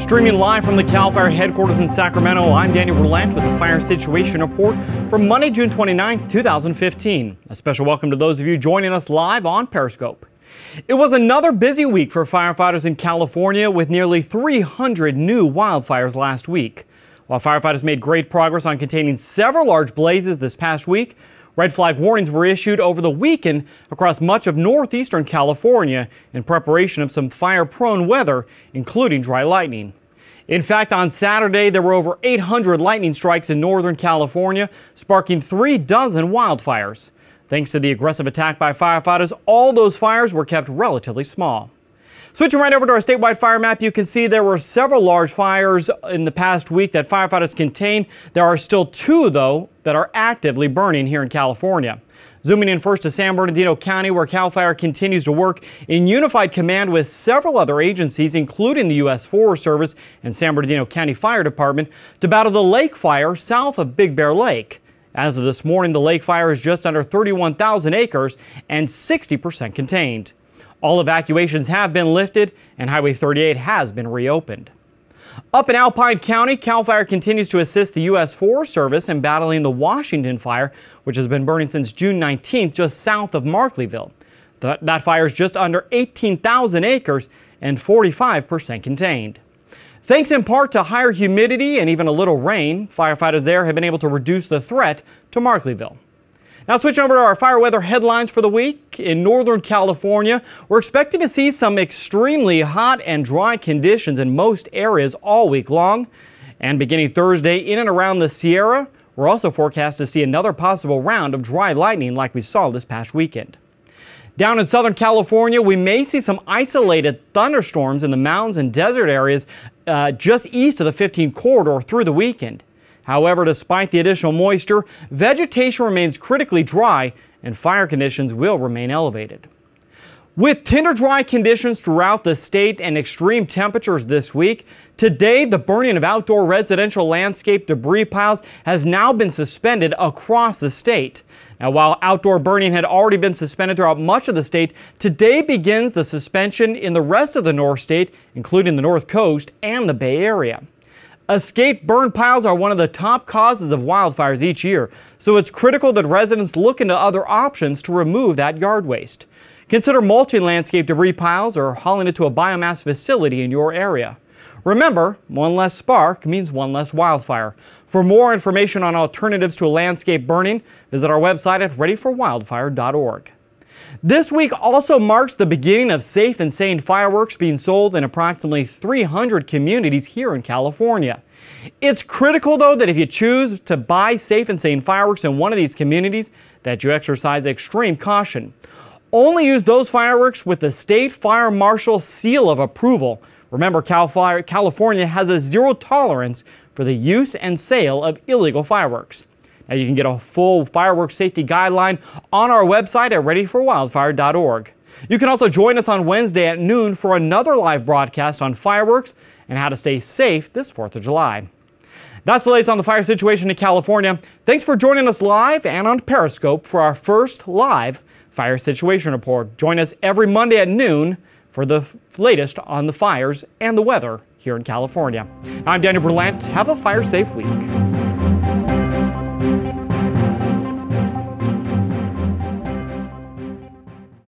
Streaming live from the CAL FIRE headquarters in Sacramento, I'm Daniel Berlant with the Fire Situation Report for Monday, June 29, 2015. A special welcome to those of you joining us live on Periscope. It was another busy week for firefighters in California with nearly 300 new wildfires last week. While firefighters made great progress on containing several large blazes this past week, red flag warnings were issued over the weekend across much of northeastern California in preparation of some fire-prone weather, including dry lightning. In fact, on Saturday, there were over 800 lightning strikes in northern California, sparking 36 wildfires. Thanks to the aggressive attack by firefighters, all those fires were kept relatively small. Switching right over to our statewide fire map, you can see there were several large fires in the past week that firefighters contained. There are still 2, though, that are actively burning here in California. Zooming in first to San Bernardino County, where CAL FIRE continues to work in unified command with several other agencies, including the U.S. Forest Service and San Bernardino County Fire Department, to battle the lake fire south of Big Bear Lake. As of this morning, the lake fire is just under 31,000 acres and 60% contained. All evacuations have been lifted and Highway 38 has been reopened. Up in Alpine County, CAL FIRE continues to assist the U.S. Forest Service in battling the Washington fire, which has been burning since June 19th just south of Markleyville. That fire is just under 18,000 acres and 45% contained. Thanks in part to higher humidity and even a little rain, firefighters there have been able to reduce the threat to Markleyville. Now switching over to our fire weather headlines for the week. In Northern California, we're expecting to see some extremely hot and dry conditions in most areas all week long. And beginning Thursday in and around the Sierra, we're also forecast to see another possible round of dry lightning like we saw this past weekend. Down in Southern California, we may see some isolated thunderstorms in the mountains and desert areas just east of the 15 corridor through the weekend. However, despite the additional moisture, vegetation remains critically dry and fire conditions will remain elevated. With tinder dry conditions throughout the state and extreme temperatures this week, today the burning of outdoor residential landscape debris piles has now been suspended across the state. Now, while outdoor burning had already been suspended throughout much of the state, today begins the suspension in the rest of the North State, including the North Coast and the Bay Area. Escape burn piles are one of the top causes of wildfires each year, so it's critical that residents look into other options to remove that yard waste. Consider mulching landscape debris piles or hauling it to a biomass facility in your area. Remember, one less spark means one less wildfire. For more information on alternatives to landscape burning, visit our website at readyforwildfire.org. This week also marks the beginning of safe and sane fireworks being sold in approximately 300 communities here in California. It's critical, though, that if you choose to buy safe and sane fireworks in one of these communities, that you exercise extreme caution. Only use those fireworks with the State Fire Marshal seal of approval. Remember, California has a zero tolerance for the use and sale of illegal fireworks. Now, you can get a full fireworks safety guideline on our website at readyforwildfire.org. You can also join us on Wednesday at noon for another live broadcast on fireworks and how to stay safe this 4th of July. That's the latest on the fire situation in California. Thanks for joining us live and on Periscope for our first live Fire Situation Report. Join us every Monday at noon for the latest on the fires and the weather here in California. I'm Daniel Berlant. Have a fire-safe week.